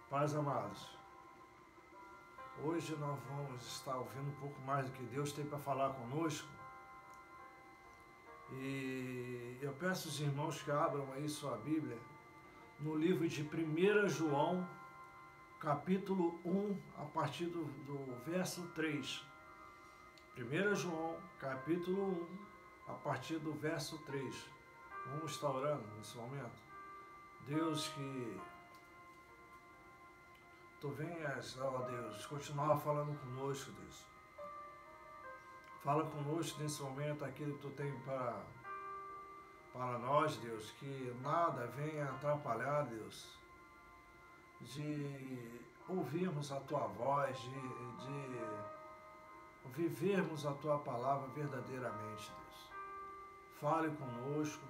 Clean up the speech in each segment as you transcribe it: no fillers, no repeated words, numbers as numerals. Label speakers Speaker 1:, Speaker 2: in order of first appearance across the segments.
Speaker 1: Paz, amados, hoje nós vamos estar ouvindo um pouco mais do que Deus tem para falar conosco. E eu peço aos irmãos que abram aí sua Bíblia no livro de 1 João, capítulo 1, a partir do verso 3. 1 João, capítulo 1, a partir do verso 3. Vamos estar orando nesse momento. Deus, que Tu venhas, ó Deus, continuar falando conosco, Deus. Fala conosco nesse momento aquilo que Tu tem para nós, Deus, que nada venha atrapalhar, Deus, de ouvirmos a Tua voz, de vivermos a Tua palavra verdadeiramente, Deus. Fale conosco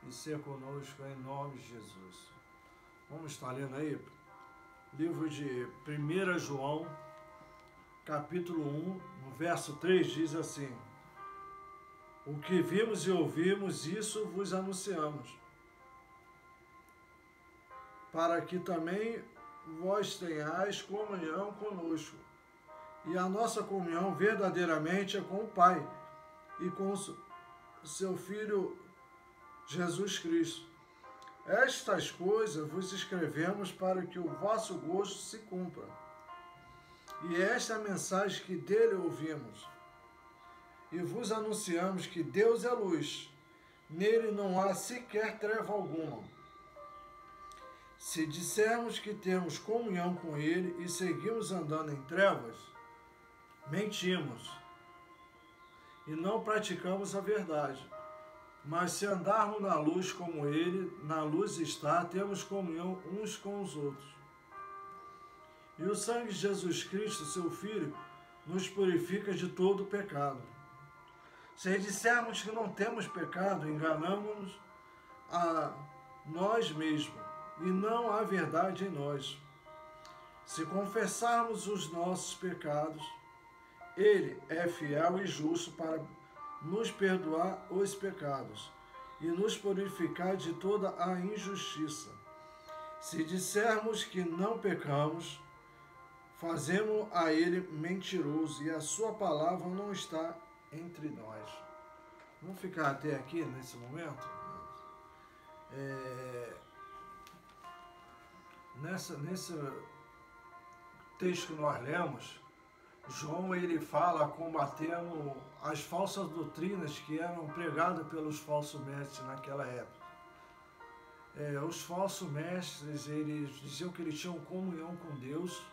Speaker 1: e seja conosco em nome de Jesus. Vamos estar lendo aí? Livro de 1 João, capítulo 1, no verso 3, diz assim: O que vimos e ouvimos, isso vos anunciamos, para que também vós tenhais comunhão conosco. E a nossa comunhão verdadeiramente é com o Pai e com o seu Filho Jesus Cristo. Estas coisas vos escrevemos para que o vosso gosto se cumpra. E esta é a mensagem que dele ouvimos. E vos anunciamos que Deus é luz, nele não há sequer treva alguma. Se dissermos que temos comunhão com ele e seguimos andando em trevas, mentimos e não praticamos a verdade. Mas se andarmos na luz como ele, na luz está, temos comunhão uns com os outros. E o sangue de Jesus Cristo, seu Filho, nos purifica de todo o pecado. Se dissermos que não temos pecado, enganamos-nos a nós mesmos, e não há verdade em nós. Se confessarmos os nossos pecados, ele é fiel e justo para nos perdoar os pecados e nos purificar de toda a injustiça. Se dissermos que não pecamos, fazemos a ele mentiroso e a sua palavra não está entre nós. Vamos ficar até aqui nesse momento? Nesse texto que nós lemos, João ele fala combatendo as falsas doutrinas que eram pregadas pelos falsos mestres naquela época. Os falsos mestres, eles diziam que eles tinham comunhão com Deus,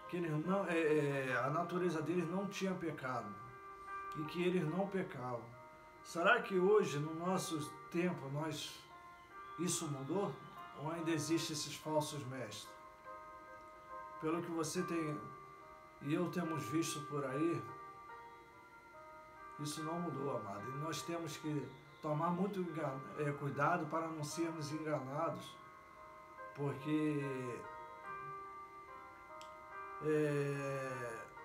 Speaker 1: que eles não, a natureza deles não tinha pecado e que eles não pecavam. Será que hoje, no nosso tempo, isso mudou? Ou ainda existem esses falsos mestres? Pelo que você tem e eu temos visto por aí, isso não mudou, amado. E nós temos que tomar muito cuidado para não sermos enganados, porque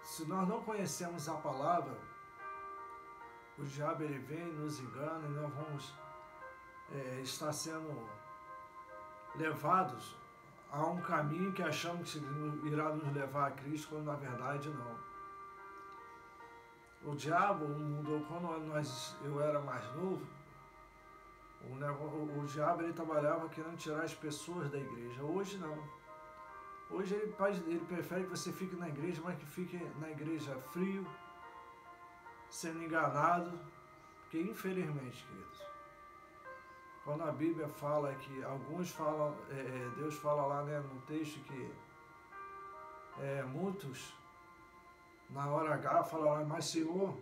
Speaker 1: se nós não conhecemos a palavra, o diabo ele vem, nos engana e nós vamos estar sendo levados a um caminho que achamos que irá nos levar a Cristo, quando na verdade não. O diabo mudou. Quando eu era mais novo, o diabo ele trabalhava querendo tirar as pessoas da igreja. Hoje não. Hoje ele prefere que você fique na igreja, mas que fique na igreja frio, sendo enganado, porque infelizmente, queridos, quando a Bíblia fala que alguns falam, Deus fala lá, né, no texto que muitos, na hora H, falam lá, mas Senhor,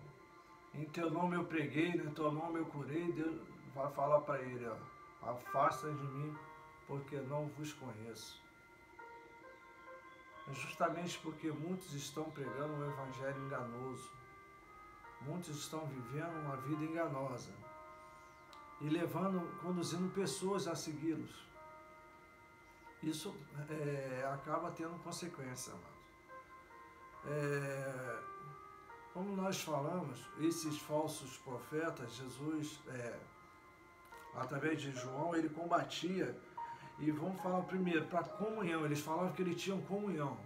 Speaker 1: em teu nome eu preguei, em teu nome eu curei, Deus vai falar para ele, ó, afasta de mim, porque não vos conheço. É justamente porque muitos estão pregando um evangelho enganoso, muitos estão vivendo uma vida enganosa, e conduzindo pessoas a segui-los. Isso acaba tendo consequência, amados. Como nós falamos, esses falsos profetas, Jesus, através de João, ele combatia E vamos falar primeiro, para comunhão, eles falavam que eles tinham comunhão.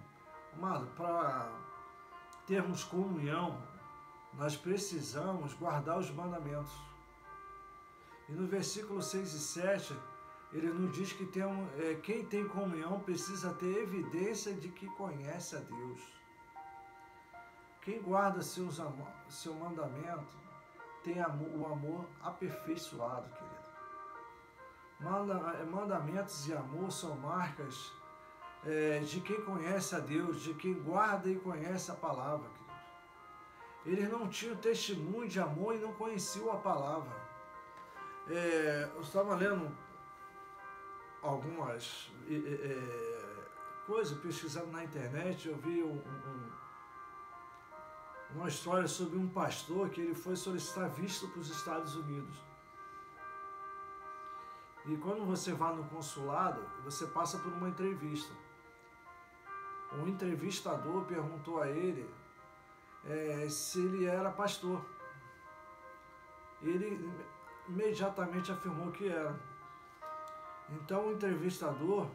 Speaker 1: Amado, para termos comunhão, nós precisamos guardar os mandamentos. E no versículo 6 e 7, ele nos diz que quem tem comunhão precisa ter evidência de que conhece a Deus. Quem guarda seu mandamento tem o amor aperfeiçoado, querido. Mandamentos e amor são marcas de quem conhece a Deus, de quem guarda e conhece a palavra, querido. Eles não tinham testemunho de amor e não conheciam a palavra. Eu estava lendo algumas coisas, pesquisando na internet, eu vi uma história sobre um pastor que ele foi solicitar visto para os Estados Unidos. E quando você vai no consulado, você passa por uma entrevista. O entrevistador perguntou a ele se ele era pastor. Ele imediatamente afirmou que era. Então o entrevistador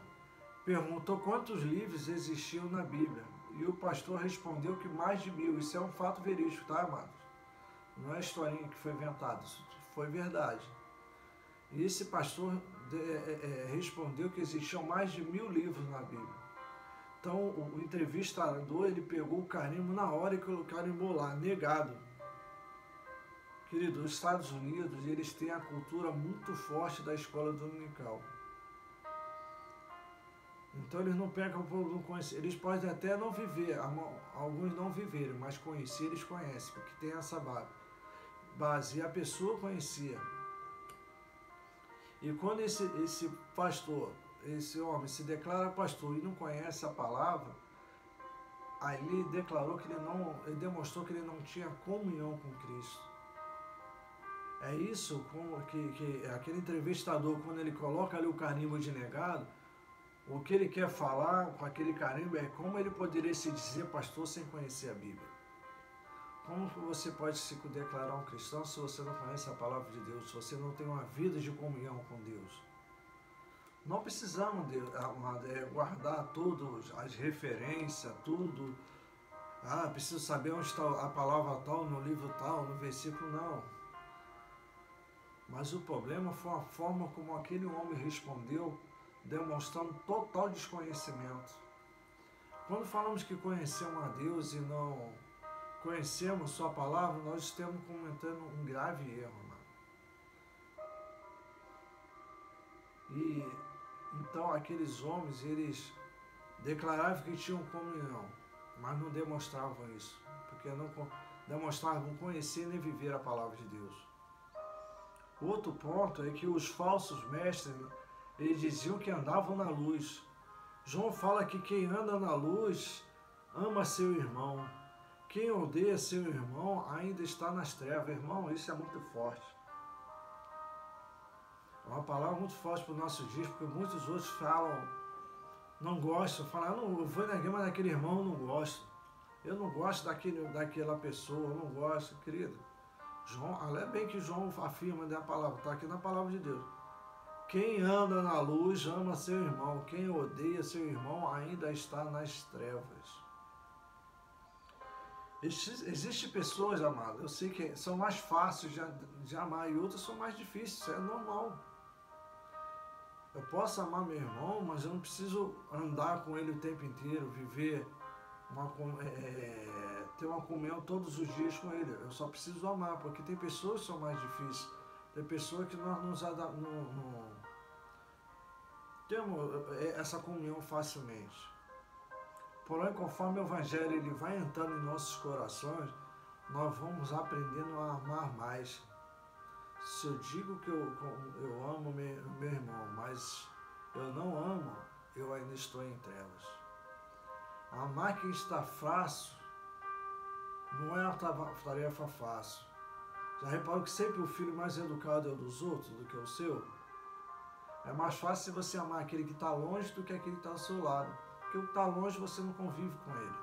Speaker 1: perguntou quantos livros existiam na Bíblia. E o pastor respondeu que mais de 1000. Isso é um fato verídico, tá, amados? Não é historinha que foi inventada, isso foi verdade. E esse pastor respondeu que existiam mais de 1000 livros na Bíblia. Então o entrevistador, ele pegou o carimbo na hora e carimbou lá, negado. Querido, os Estados Unidos, eles têm a cultura muito forte da escola dominical. Então eles não pegam por não conhecer, eles podem até não viver, alguns não viveram, mas conhecer eles conhecem, porque tem essa base. E a pessoa conhecia. E quando esse pastor, esse homem se declara pastor e não conhece a palavra, aí ele declarou que ele demonstrou que ele não tinha comunhão com Cristo. É isso que aquele entrevistador, quando ele coloca ali o carimbo de negado, o que ele quer falar com aquele carimbo é como ele poderia se dizer pastor sem conhecer a Bíblia. Como você pode se declarar um cristão se você não conhece a palavra de Deus, se você não tem uma vida de comunhão com Deus? Não precisamos guardar todas as referências, tudo. Preciso saber onde está a palavra tal, no livro tal, no versículo, não. Mas o problema foi a forma como aquele homem respondeu, demonstrando total desconhecimento. Quando falamos que conhecemos a Deus e não conhecemos sua palavra, nós estamos cometendo um grave erro. E então aqueles homens, eles declaravam que tinham comunhão, mas não demonstravam isso, porque não demonstravam conhecer nem viver a palavra de Deus. Outro ponto é que os falsos mestres, eles diziam que andavam na luz. João fala que quem anda na luz ama seu irmão. Quem odeia seu irmão ainda está nas trevas. Irmão, isso é muito forte. É uma palavra muito forte para o nosso dia, porque muitos outros falam, não gostam, falam, eu vou na igreja, mas daquele irmão eu não gosto. Eu não gosto daquela pessoa, eu não gosto, querido. João, é bem que João afirma da palavra, está aqui na palavra de Deus. Quem anda na luz ama seu irmão, quem odeia seu irmão ainda está nas trevas. Existem pessoas, amado, eu sei que são mais fáceis de amar e outras são mais difíceis, isso é normal. Eu posso amar meu irmão, mas eu não preciso andar com ele o tempo inteiro, viver, ter uma comunhão todos os dias com ele. Eu só preciso amar, porque tem pessoas que são mais difíceis, tem pessoas que nós não temos essa comunhão facilmente. Porém, conforme o Evangelho ele vai entrando em nossos corações, nós vamos aprendendo a amar mais. Se eu digo que eu amo meu irmão, mas eu não amo, eu ainda estou em trevas. Amar quem está fácil não é uma tarefa fácil. Já reparou que sempre o filho mais educado é o dos outros do que o seu? É mais fácil você amar aquele que está longe do que aquele que está ao seu lado. Porque o que está longe você não convive com ele.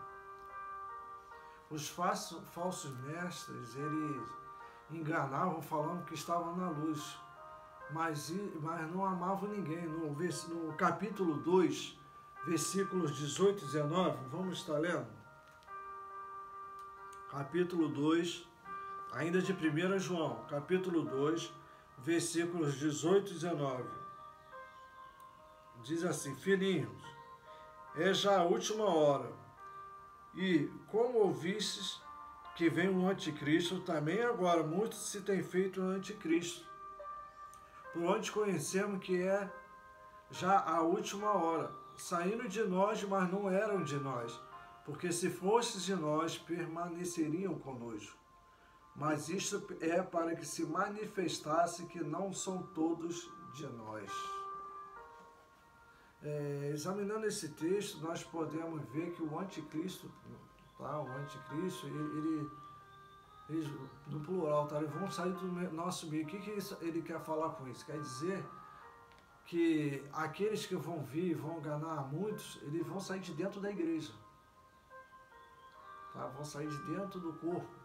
Speaker 1: Os falsos mestres, eles enganavam falando que estavam na luz, mas não amavam ninguém. No capítulo 2, versículos 18 e 19, vamos estar lendo? Capítulo 2, ainda de 1 João, capítulo 2, versículos 18 e 19. Diz assim: filhinhos, é já a última hora, e como ouvistes que vem o anticristo, também agora muitos se têm feito anticristo, por onde conhecemos que é já a última hora, saindo de nós, mas não eram de nós, porque se fossem de nós, permaneceriam conosco. Mas isto é para que se manifestasse que não são todos de nós. Examinando esse texto, nós podemos ver que o anticristo, tá? O anticristo, ele no plural, tá? Eles vão sair do nosso meio. O que ele quer falar com isso? Quer dizer que aqueles que vão vir, vão enganar muitos, eles vão sair de dentro da igreja, tá? Vão sair de dentro do corpo,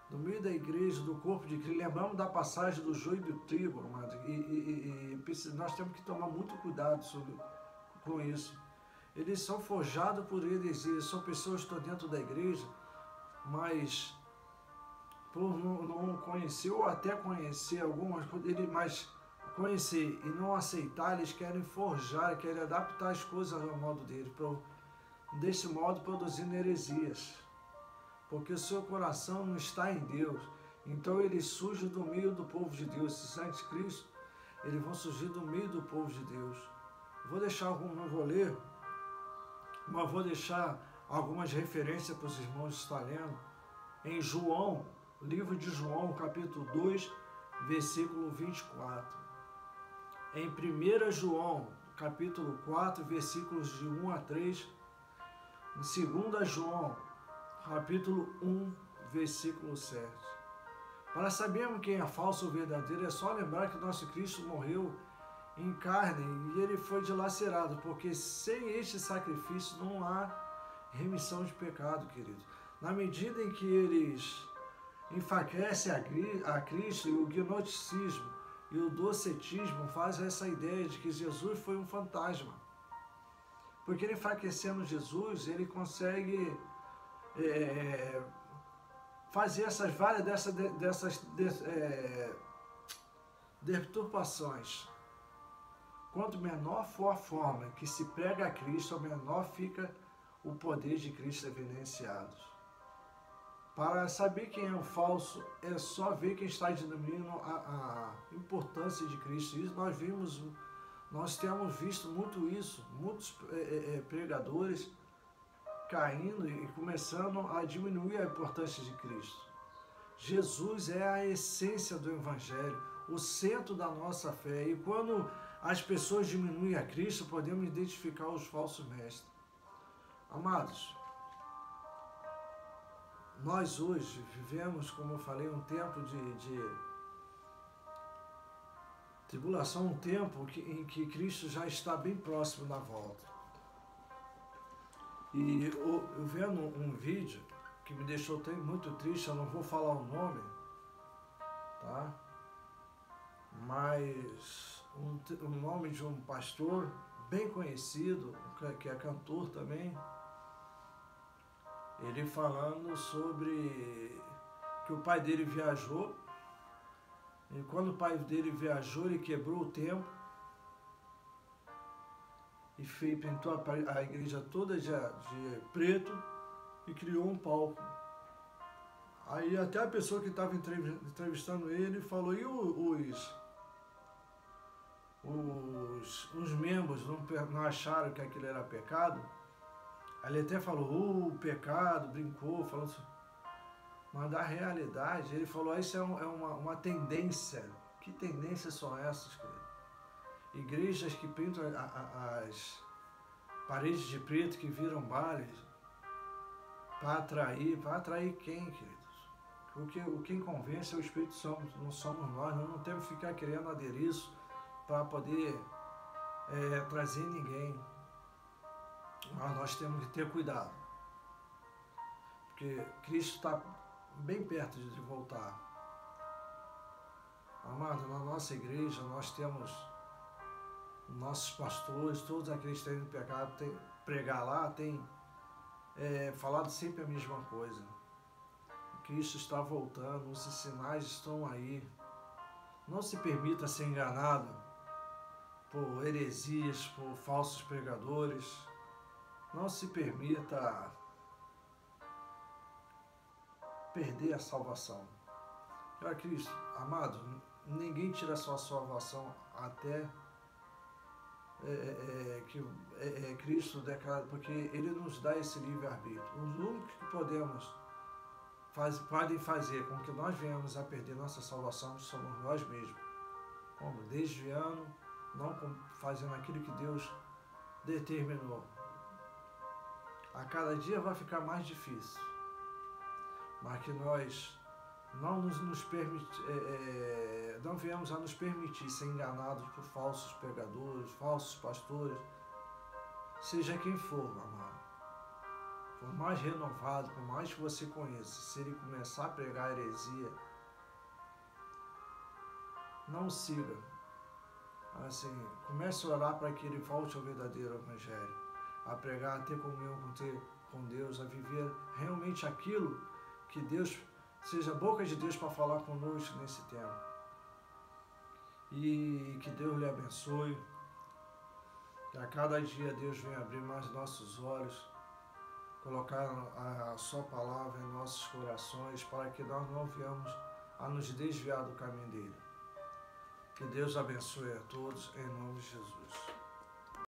Speaker 1: no meio da igreja, do corpo de Cristo. Lembramos da passagem do joio e do trigo, amado, e nós temos que tomar muito cuidado com isso. Eles são forjados por heresias, são pessoas que estão dentro da igreja, mas por não conhecer, ou até conhecer algumas coisas, mas conhecer e não aceitar, eles querem forjar, querem adaptar as coisas ao modo deles, desse modo produzindo heresias, porque o seu coração não está em Deus. Então eles surgem do meio do povo de Deus. Esses anticristos, eles vão surgir do meio do povo de Deus. Não vou ler, mas vou deixar algumas referências para os irmãos estar lendo. Em João, livro de João, capítulo 2, versículo 24. Em 1 João, capítulo 4, versículos de 1 a 3. Em 2 João, capítulo 1, versículo 7. Para sabermos quem é falso ou verdadeiro, é só lembrar que o nosso Cristo morreu em carne e ele foi dilacerado, porque sem este sacrifício não há remissão de pecado, querido. Na medida em que eles enfraquecem a Cristo, e o gnosticismo e o docetismo fazem essa ideia de que Jesus foi um fantasma, porque ele enfraquecendo Jesus, ele consegue fazer essas várias dessas deturpações. Quanto menor for a forma que se prega a Cristo, menor fica o poder de Cristo evidenciado. Para saber quem é o falso, é só ver quem está diminuindo a importância de Cristo. Isso nós temos visto muito isso, muitos pregadores caindo e começando a diminuir a importância de Cristo. Jesus é a essência do Evangelho, o centro da nossa fé. E quando as pessoas diminuem a Cristo, podemos identificar os falsos mestres. Amados, nós hoje vivemos, como eu falei, um tempo de tribulação, um tempo em que Cristo já está bem próximo da volta. E eu vendo um vídeo que me deixou muito triste, eu não vou falar o nome, tá? Mas o nome de um pastor bem conhecido, que é cantor também, ele falando sobre que o pai dele viajou, e quando o pai dele viajou, ele quebrou o templo e pintou a igreja toda de preto e criou um palco. Aí até a pessoa que estava entrevistando ele falou: e os membros não acharam que aquilo era pecado? Aí ele até falou, pecado, brincou, falou assim. Mas da realidade, ele falou: isso é uma tendência. Que tendências são essas, querido? Igrejas que pintam as paredes de preto, que viram bares, para atrair quem, queridos? Porque quem convence é o Espírito Santo, não somos nós não temos que ficar querendo aderir isso para poder trazer ninguém. Mas nós temos que ter cuidado, porque Cristo está bem perto de voltar. Amado, na nossa igreja nós temos nossos pastores, todos aqueles que têm pecado, pregar lá, têm falado sempre a mesma coisa. Cristo está voltando, os sinais estão aí. Não se permita ser enganado por heresias, por falsos pregadores. Não se permita perder a salvação. Olha, Cristo, amado, ninguém tira a sua salvação até que Cristo declara, porque Ele nos dá esse livre-arbítrio. Os únicos que podem fazer com que nós venhamos a perder nossa salvação somos nós mesmos. Como? Desviando, não fazendo aquilo que Deus determinou. A cada dia vai ficar mais difícil, mas que nós não venhamos a nos permitir ser enganados por falsos pregadores, falsos pastores, seja quem for, amado. Por mais renovado, por mais que você conheça, se ele começar a pregar heresia, não siga. Assim, comece a orar para que ele volte ao verdadeiro evangelho, a pregar, a ter comunhão com Deus, a viver realmente aquilo que Deus, seja a boca de Deus para falar conosco nesse tempo. E que Deus lhe abençoe, que a cada dia Deus venha abrir mais nossos olhos, colocar a sua palavra em nossos corações, para que nós não venhamos a nos desviar do caminho dele. Que Deus abençoe a todos, em nome de Jesus.